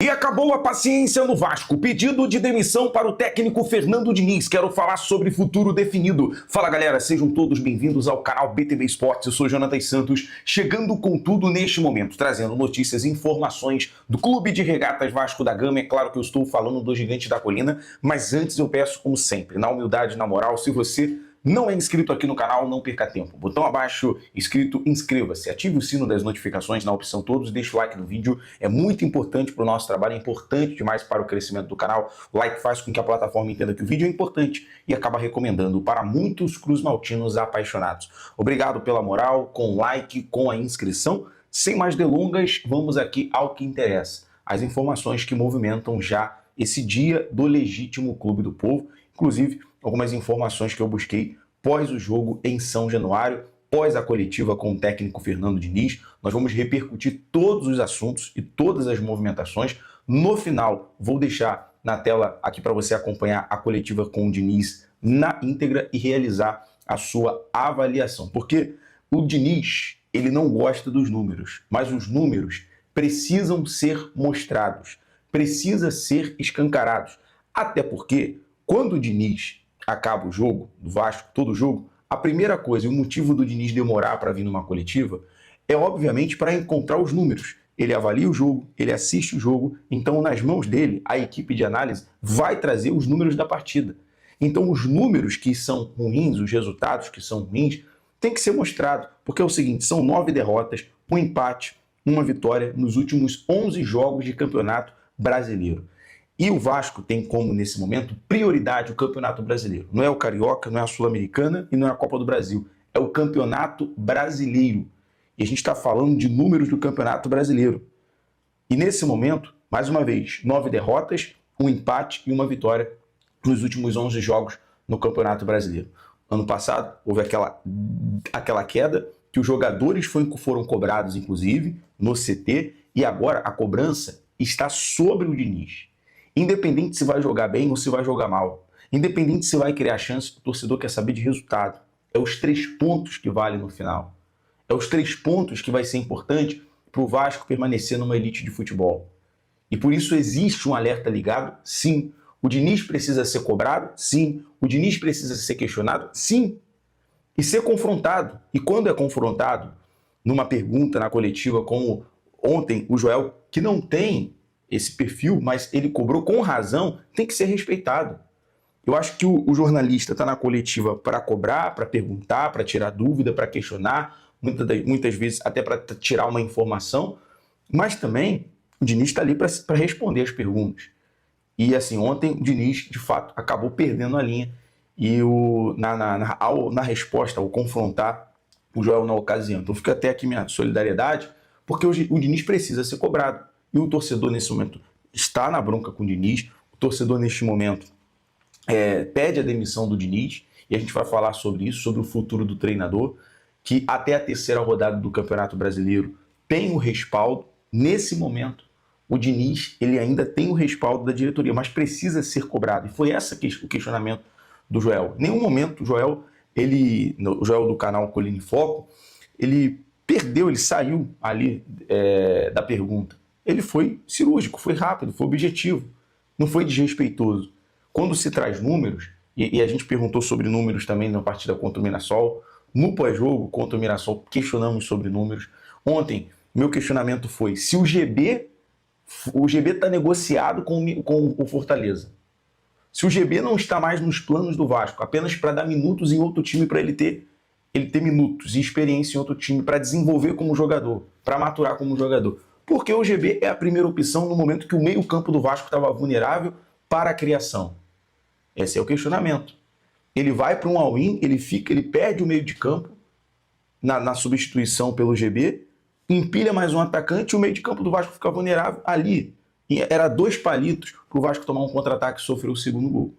E acabou a paciência no Vasco. Pedido de demissão para o técnico Fernando Diniz. Quero falar sobre futuro definido. Fala galera, sejam todos bem-vindos ao canal BTV Esportes. Eu sou Jonathan Santos, chegando com tudo neste momento, trazendo notícias e informações do Clube de Regatas Vasco da Gama. É claro que eu estou falando do Gigante da Colina, mas antes eu peço, como sempre, na humildade, na moral, se você não é inscrito aqui no canal, não perca tempo. Botão abaixo, inscrito, inscreva-se. Ative o sino das notificações na opção todos, deixa o like no vídeo. É muito importante para o nosso trabalho, é importante demais para o crescimento do canal. O like faz com que a plataforma entenda que o vídeo é importante e acaba recomendando para muitos cruzmaltinos apaixonados. Obrigado pela moral, com o like, com a inscrição. Sem mais delongas, vamos aqui ao que interessa. As informações que movimentam já esse dia do legítimo Clube do Povo. Inclusive, algumas informações que eu busquei pós o jogo em São Januário, pós a coletiva com o técnico Fernando Diniz. Nós vamos repercutir todos os assuntos e todas as movimentações. No final, vou deixar na tela aqui para você acompanhar a coletiva com o Diniz na íntegra e realizar a sua avaliação. Porque o Diniz, ele não gosta dos números, mas os números precisam ser mostrados, precisam ser escancarados. Até porque, quando o Diniz acaba o jogo, do Vasco, todo o jogo, a primeira coisa e o motivo do Diniz demorar para vir numa coletiva é, obviamente, para encontrar os números. Ele avalia o jogo, ele assiste o jogo, então nas mãos dele, a equipe de análise vai trazer os números da partida. Então os números que são ruins, os resultados que são ruins, tem que ser mostrado, porque é o seguinte, são 9 derrotas, um empate, uma vitória nos últimos 11 jogos de campeonato brasileiro. E o Vasco tem como, nesse momento, prioridade o Campeonato Brasileiro. Não é o Carioca, não é a Sul-Americana e não é a Copa do Brasil. É o Campeonato Brasileiro. E a gente está falando de números do Campeonato Brasileiro. E nesse momento, mais uma vez, 9 derrotas, um empate e uma vitória nos últimos 11 jogos no Campeonato Brasileiro. Ano passado, houve aquela queda que os jogadores foram cobrados, inclusive, no CT, e agora a cobrança está sobre o Diniz. Independente se vai jogar bem ou se vai jogar mal, independente se vai criar chance, o torcedor quer saber de resultado. É os 3 pontos que valem no final. É os 3 pontos que vai ser importante para o Vasco permanecer numa elite de futebol. E por isso existe um alerta ligado? Sim. O Diniz precisa ser cobrado? Sim. O Diniz precisa ser questionado? Sim. E ser confrontado. E quando é confrontado, numa pergunta na coletiva, como ontem o Joel, que não tem esse perfil, mas ele cobrou com razão, tem que ser respeitado. Eu acho que o jornalista está na coletiva para cobrar, para perguntar, para tirar dúvida, para questionar, muitas vezes até para tirar uma informação, mas também o Diniz está ali para responder as perguntas. E assim, ontem o Diniz, de fato, acabou perdendo a linha e na resposta, ao confrontar o Joel na ocasião. Então fica até aqui minha solidariedade, porque o Diniz precisa ser cobrado. E o torcedor, nesse momento, está na bronca com o Diniz. O torcedor, neste momento, pede a demissão do Diniz. E a gente vai falar sobre isso, sobre o futuro do treinador, que até a 3ª rodada do Campeonato Brasileiro tem o respaldo. Nesse momento, o Diniz ele ainda tem o respaldo da diretoria, mas precisa ser cobrado. E foi esse o questionamento do Joel. Em nenhum momento o Joel do canal Colina em Foco, ele perdeu, ele saiu ali da pergunta. Ele foi cirúrgico, foi rápido, foi objetivo, não foi desrespeitoso. Quando se traz números, e a gente perguntou sobre números também na partida contra o Mirassol, no pós-jogo contra o Mirassol questionamos sobre números. Ontem, meu questionamento foi se o GB está negociado com o Fortaleza. Se o GB não está mais nos planos do Vasco, apenas para dar minutos em outro time, para ele ter minutos e experiência em outro time, para desenvolver como jogador, para maturar como jogador. Porque o GB é a primeira opção no momento que o meio-campo do Vasco estava vulnerável para a criação. Esse é o questionamento. Ele vai para um all-in, ele perde o meio de campo na substituição pelo GB, empilha mais um atacante e o meio de campo do Vasco fica vulnerável ali. E era 2 palitos para o Vasco tomar um contra-ataque e sofrer o 2º gol.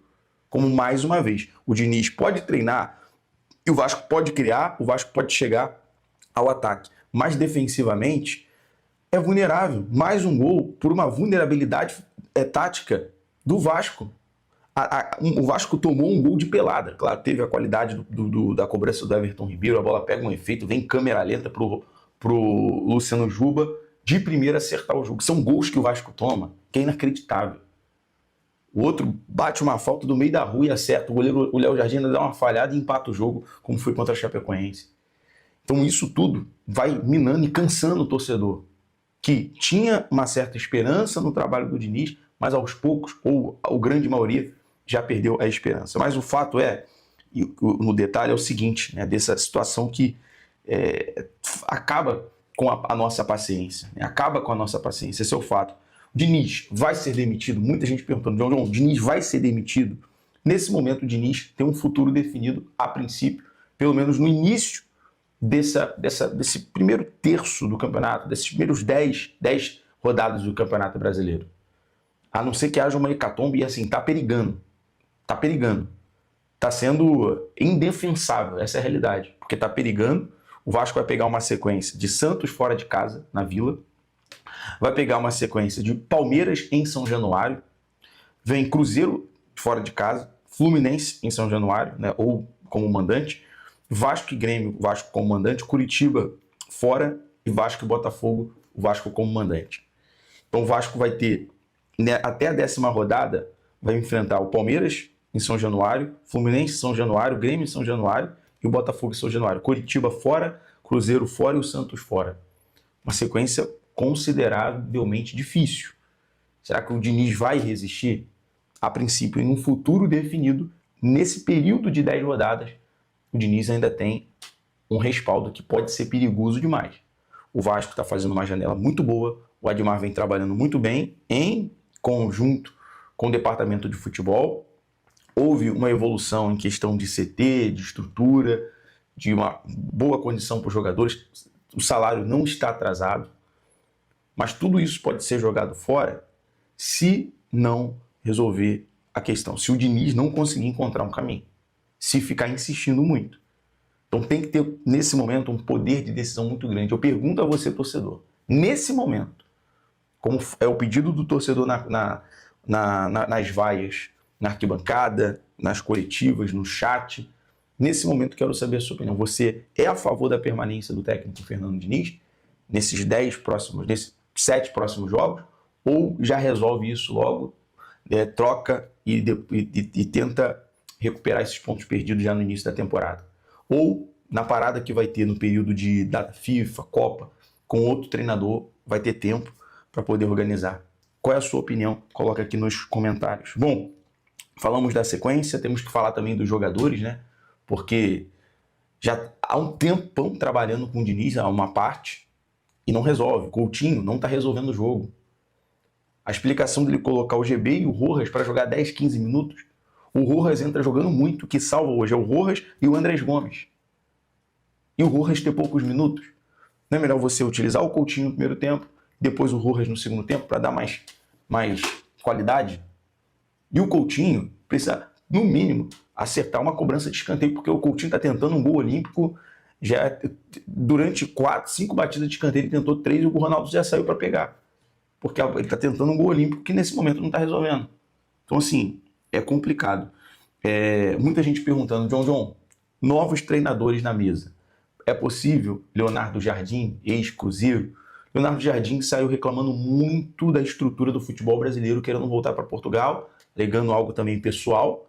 Como mais uma vez, o Diniz pode treinar e o Vasco pode criar, o Vasco pode chegar ao ataque. Mas defensivamente é vulnerável. Mais um gol por uma vulnerabilidade tática do Vasco. O Vasco tomou um gol de pelada. Claro, teve a qualidade da cobrança do Everton Ribeiro, a bola pega um efeito, vem câmera lenta pro Luciano Juba de primeira acertar o jogo. São gols que o Vasco toma, que é inacreditável. O outro bate uma falta do meio da rua e acerta. O goleiro, o Léo Jardim, dá uma falhada e empata o jogo, como foi contra a Chapecoense. Então isso tudo vai minando e cansando o torcedor, que tinha uma certa esperança no trabalho do Diniz, mas aos poucos, ou a grande maioria, já perdeu a esperança. Mas o fato é, e no detalhe é o seguinte, né, dessa situação que acaba com a nossa paciência, né, acaba com a nossa paciência, esse é o fato. O Diniz vai ser demitido? Muita gente perguntando, João, o Diniz vai ser demitido? Nesse momento, o Diniz tem um futuro definido, a princípio, pelo menos no início desse primeiro terço do campeonato, desses primeiros 10 rodadas do Campeonato Brasileiro. A não ser que haja uma hecatombe e assim, tá perigando. Tá perigando. Tá sendo indefensável, essa é a realidade. Porque tá perigando, o Vasco vai pegar uma sequência de Santos fora de casa, na Vila, vai pegar uma sequência de Palmeiras em São Januário, vem Cruzeiro fora de casa, Fluminense em São Januário, né, ou como mandante, Vasco e Grêmio, Vasco como mandante, Curitiba fora e Vasco e Botafogo, o Vasco como mandante. Então o Vasco vai ter, né, até a 10ª rodada, vai enfrentar o Palmeiras em São Januário, Fluminense em São Januário, Grêmio em São Januário e o Botafogo em São Januário. Curitiba fora, Cruzeiro fora e o Santos fora. Uma sequência consideravelmente difícil. Será que o Diniz vai resistir? A princípio, em um futuro definido, nesse período de 10 rodadas, o Diniz ainda tem um respaldo que pode ser perigoso demais. O Vasco está fazendo uma janela muito boa, o Admar vem trabalhando muito bem em conjunto com o departamento de futebol. Houve uma evolução em questão de CT, de estrutura, de uma boa condição para os jogadores. O salário não está atrasado, mas tudo isso pode ser jogado fora se não resolver a questão, se o Diniz não conseguir encontrar um caminho, se ficar insistindo muito. Então tem que ter, nesse momento, um poder de decisão muito grande. Eu pergunto a você, torcedor, nesse momento, como é o pedido do torcedor nas vaias, na arquibancada, nas coletivas, no chat, nesse momento quero saber a sua opinião. Você é a favor da permanência do técnico Fernando Diniz nesses 7 próximos jogos, ou já resolve isso logo, troca e tenta recuperar esses pontos perdidos já no início da temporada? Ou na parada que vai ter no período de data FIFA, Copa, com outro treinador, vai ter tempo para poder organizar? Qual é a sua opinião? Coloca aqui nos comentários. Bom, falamos da sequência, temos que falar também dos jogadores, né? Porque já há um tempão trabalhando com o Diniz, há uma parte, e não resolve. Coutinho não está resolvendo o jogo. A explicação dele colocar o GB e o Rojas para jogar 10, 15 minutos, o Rojas entra jogando muito, o que salva hoje é o Rojas e o Andrés Gomes. E o Rojas ter poucos minutos. Não é melhor você utilizar o Coutinho no primeiro tempo, depois o Rojas no segundo tempo, para dar mais qualidade? E o Coutinho precisa, no mínimo, acertar uma cobrança de escanteio, porque o Coutinho está tentando um gol olímpico, já durante 4, 5 batidas de escanteio, ele tentou 3 e o Ronaldo já saiu para pegar. Porque ele está tentando um gol olímpico que nesse momento não está resolvendo. Então, assim, é complicado. Muita gente perguntando, João, novos treinadores na mesa. É possível? Leonardo Jardim, ex-Cruzeiro. Leonardo Jardim saiu reclamando muito da estrutura do futebol brasileiro, querendo voltar para Portugal, alegando algo também pessoal.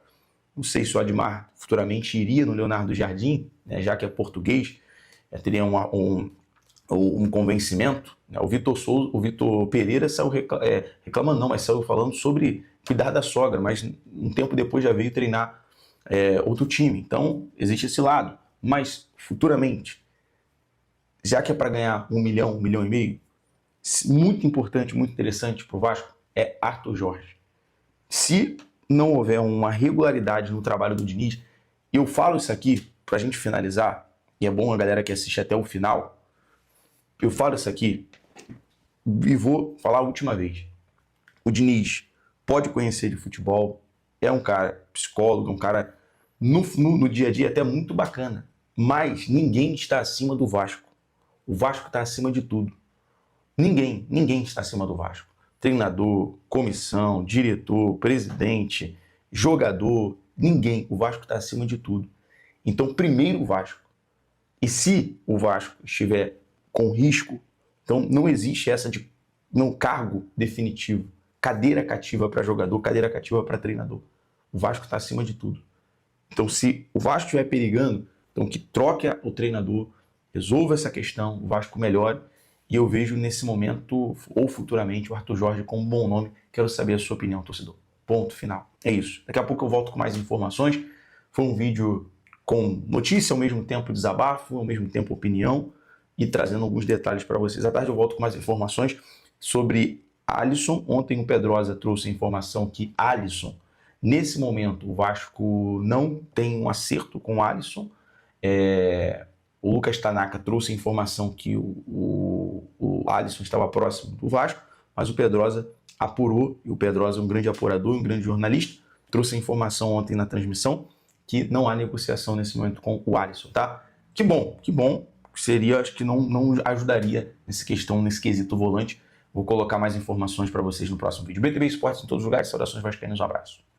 Não sei se o Admar futuramente iria no Leonardo Jardim, né, já que é português, teria um convencimento. Né? O Vitor Pereira saiu reclamando, não, mas saiu falando sobre cuidar da sogra, mas um tempo depois já veio treinar outro time. Então, existe esse lado. Mas, futuramente, já que é para ganhar 1 milhão, 1,5 milhão, muito importante, muito interessante para o Vasco, é Arthur Jorge. Se não houver uma regularidade no trabalho do Diniz, eu falo isso aqui para a gente finalizar, e é bom a galera que assiste até o final, eu falo isso aqui e vou falar a última vez. O Diniz pode conhecer de futebol, é um cara psicólogo, é um cara no dia a dia até muito bacana, mas ninguém está acima do Vasco. O Vasco está acima de tudo. Ninguém está acima do Vasco. Treinador, comissão, diretor, presidente, jogador, ninguém. O Vasco está acima de tudo. Então, primeiro o Vasco. E se o Vasco estiver com risco, Então não existe essa de não cargo definitivo, cadeira cativa para jogador, cadeira cativa para treinador. O Vasco está acima de tudo. Então se o Vasco estiver perigando, então que troque o treinador, resolva essa questão, o Vasco melhore. E eu vejo nesse momento, ou futuramente, o Arthur Jorge como um bom nome. Quero saber a sua opinião, torcedor. Ponto final. É isso. Daqui a pouco eu volto com mais informações. Foi um vídeo com notícia, ao mesmo tempo desabafo, ao mesmo tempo opinião e trazendo alguns detalhes para vocês. À tarde eu volto com mais informações sobre Alisson. Ontem o Pedrosa trouxe a informação que Alisson, nesse momento, o Vasco não tem um acerto com o Alisson. O Lucas Tanaka trouxe a informação que o Alisson estava próximo do Vasco, mas o Pedrosa apurou, e o Pedrosa é um grande apurador, um grande jornalista, trouxe a informação ontem na transmissão que não há negociação nesse momento com o Alisson, tá? Que bom, seria, acho que não ajudaria nessa questão, nesse quesito volante. Vou colocar mais informações para vocês no próximo vídeo. BTB Esportes em todos os lugares, saudações vascaínas, um abraço.